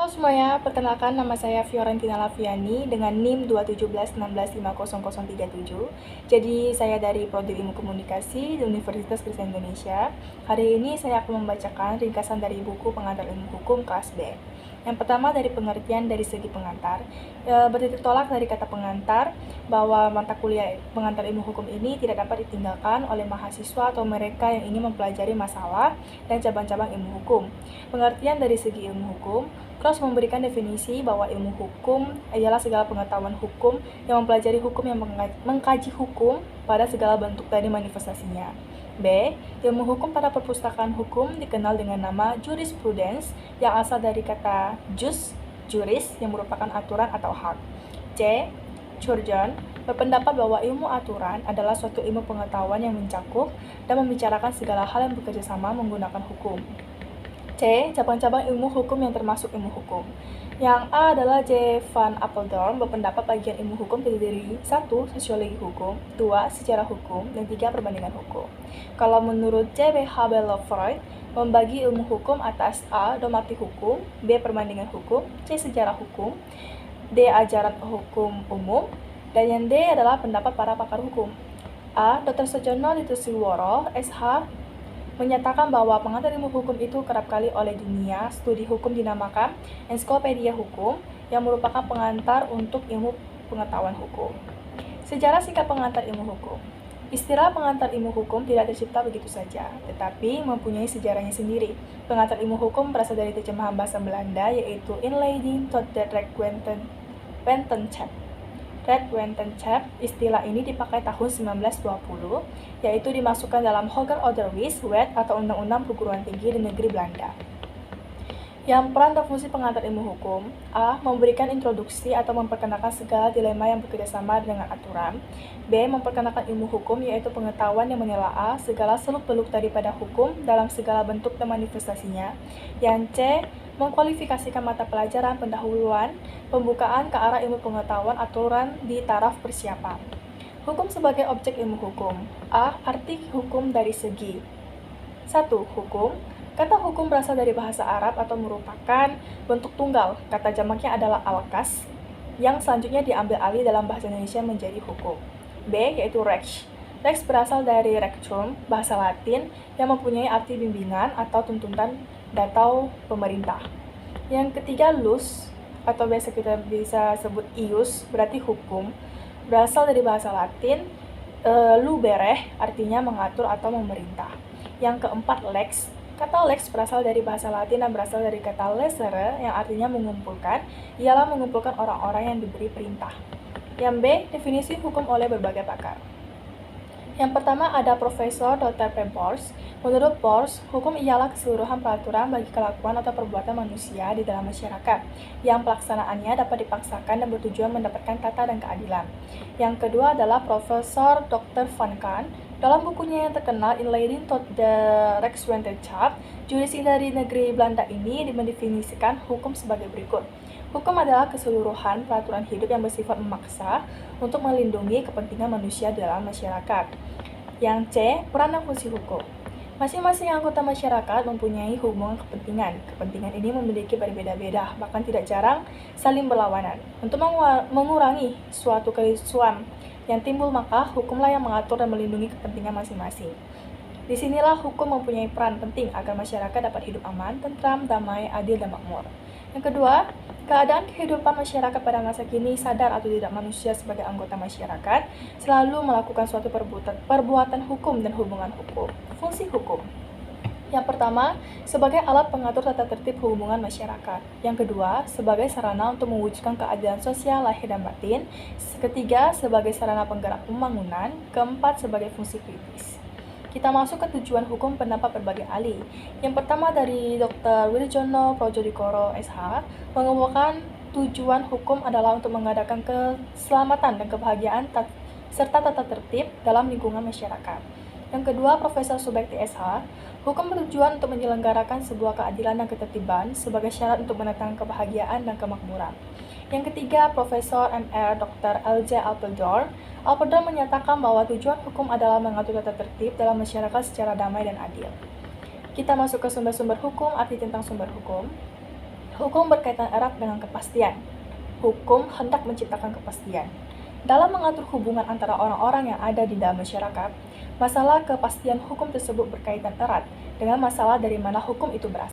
Halo semuanya, perkenalkan nama saya Fiorentina Laviani dengan NIM 21716500037. Jadi saya dari Prodi Ilmu Komunikasi di Universitas Kristen Indonesia. Hari ini saya akan membacakan ringkasan dari buku Pengantar Ilmu Hukum kelas B. Yang pertama dari pengertian dari segi pengantar, bertitik tolak dari kata pengantar bahwa mata kuliah pengantar ilmu hukum ini tidak dapat ditinggalkan oleh mahasiswa atau mereka yang ingin mempelajari masalah dan cabang-cabang ilmu hukum. Pengertian dari segi ilmu hukum, Cross memberikan definisi bahwa ilmu hukum ialah segala pengetahuan hukum yang mempelajari hukum yang mengkaji hukum pada segala bentuk dari manifestasinya. B. Ilmu hukum pada perpustakaan hukum dikenal dengan nama jurisprudence yang asal dari kata jus, juris yang merupakan aturan atau hak. C. Churgeon berpendapat bahwa ilmu aturan adalah suatu ilmu pengetahuan yang mencakup dan membicarakan segala hal yang bekerja sama menggunakan hukum. C. Cabang-cabang ilmu hukum yang termasuk ilmu hukum. Yang A adalah J. Van Apeldoorn berpendapat bagian ilmu hukum terdiri dari 1. Sosiologi hukum, 2. Sejarah hukum, dan 3. Perbandingan hukum. Kalau menurut J. B. Habel-Lofroy, membagi ilmu hukum atas A. Dogmatik hukum, B. Perbandingan hukum, C. Sejarah hukum, D. Ajaran hukum umum, dan yang D adalah pendapat para pakar hukum. A. Dr. Soejono Litusiworo, SH, menyatakan bahwa pengantar ilmu hukum itu kerap kali oleh dunia studi hukum dinamakan ensiklopedia hukum yang merupakan pengantar untuk ilmu pengetahuan hukum. Sejarah singkat pengantar ilmu hukum. Istilah pengantar ilmu hukum tidak tercipta begitu saja, tetapi mempunyai sejarahnya sendiri. Pengantar ilmu hukum berasal dari terjemahan bahasa Belanda yaitu Inleiding tot de Rechtswetenschap. Istilah ini dipakai tahun 1920, yaitu dimasukkan dalam Hoger Onderwijs-Wet atau Undang-Undang Perguruan Tinggi di Negeri Belanda. Yang peran dan fungsi pengantar ilmu hukum, A. Memberikan introduksi atau memperkenalkan segala dilema yang bekerjasama dengan aturan. B. Memperkenalkan ilmu hukum, yaitu pengetahuan yang menelaah segala seluk-beluk daripada hukum dalam segala bentuk dan manifestasinya. Yang C. Mengkualifikasikan mata pelajaran pendahuluan, pembukaan ke arah ilmu pengetahuan aturan di taraf persiapan. Hukum sebagai objek ilmu hukum. A. Arti hukum dari segi 1. Hukum. Kata hukum berasal dari bahasa Arab atau merupakan bentuk tunggal. Kata jamaknya adalah al-kas, yang selanjutnya diambil alih dalam bahasa Indonesia menjadi hukum. B. Yaitu rex. Rex berasal dari rectum, bahasa Latin, yang mempunyai arti bimbingan atau tuntutan atau pemerintah. Yang ketiga, lus, atau biasa kita bisa sebut ius, berarti hukum, berasal dari bahasa Latin, lubere, artinya mengatur atau memerintah. Yang keempat, lex. Kata lex berasal dari bahasa Latin dan berasal dari kata lesere, yang artinya mengumpulkan, ialah mengumpulkan orang-orang yang diberi perintah. Yang B, definisi hukum oleh berbagai pakar. Yang pertama ada Profesor Dr. P. Bors. Menurut Bors, hukum ialah keseluruhan peraturan bagi kelakuan atau perbuatan manusia di dalam masyarakat, yang pelaksanaannya dapat dipaksakan dan bertujuan mendapatkan tata dan keadilan. Yang kedua adalah Profesor Dr. Van Kahn. Dalam bukunya yang terkenal Inleiding tot de Rechtswetenschap, jurisi dari negeri Belanda ini mendefinisikan hukum sebagai berikut. Hukum adalah keseluruhan peraturan hidup yang bersifat memaksa untuk melindungi kepentingan manusia dalam masyarakat. Yang C. Peran dan fungsi hukum. Masing-masing anggota masyarakat mempunyai hubungan kepentingan. Kepentingan ini memiliki berbeda-beda, bahkan tidak jarang saling berlawanan. Untuk mengurangi suatu kerusuhan yang timbul, maka hukumlah yang mengatur dan melindungi kepentingan masing-masing. Disinilah hukum mempunyai peran penting agar masyarakat dapat hidup aman, tentram, damai, adil, dan makmur. Yang kedua, keadaan kehidupan masyarakat pada masa kini sadar atau tidak manusia sebagai anggota masyarakat selalu melakukan suatu perbuatan hukum dan hubungan hukum. Fungsi hukum. Yang pertama, sebagai alat pengatur tata tertib hubungan masyarakat. Yang kedua, sebagai sarana untuk mewujudkan keadilan sosial lahir dan batin. Ketiga, sebagai sarana penggerak pembangunan. Keempat, sebagai fungsi kritis. Kita masuk ke tujuan hukum pendapat berbagai ahli. Yang pertama dari Dr. Wirjono Projodikoro SH, mengemukakan tujuan hukum adalah untuk mengadakan keselamatan dan kebahagiaan serta tata tertib dalam lingkungan masyarakat. Yang kedua, Profesor Subekti SH, hukum bertujuan untuk menyelenggarakan sebuah keadilan dan ketertiban sebagai syarat untuk mendatangkan kebahagiaan dan kemakmuran. Yang ketiga, Profesor Mr. Dr. L.J. Apeldoorn menyatakan bahwa tujuan hukum adalah mengatur tata tertib dalam masyarakat secara damai dan adil. Kita masuk ke sumber-sumber hukum, arti tentang sumber hukum. Hukum berkaitan erat dengan kepastian. Hukum hendak menciptakan kepastian. Dalam mengatur hubungan antara orang-orang yang ada di dalam masyarakat, masalah kepastian hukum tersebut berkaitan erat dengan masalah dari mana hukum itu berasal.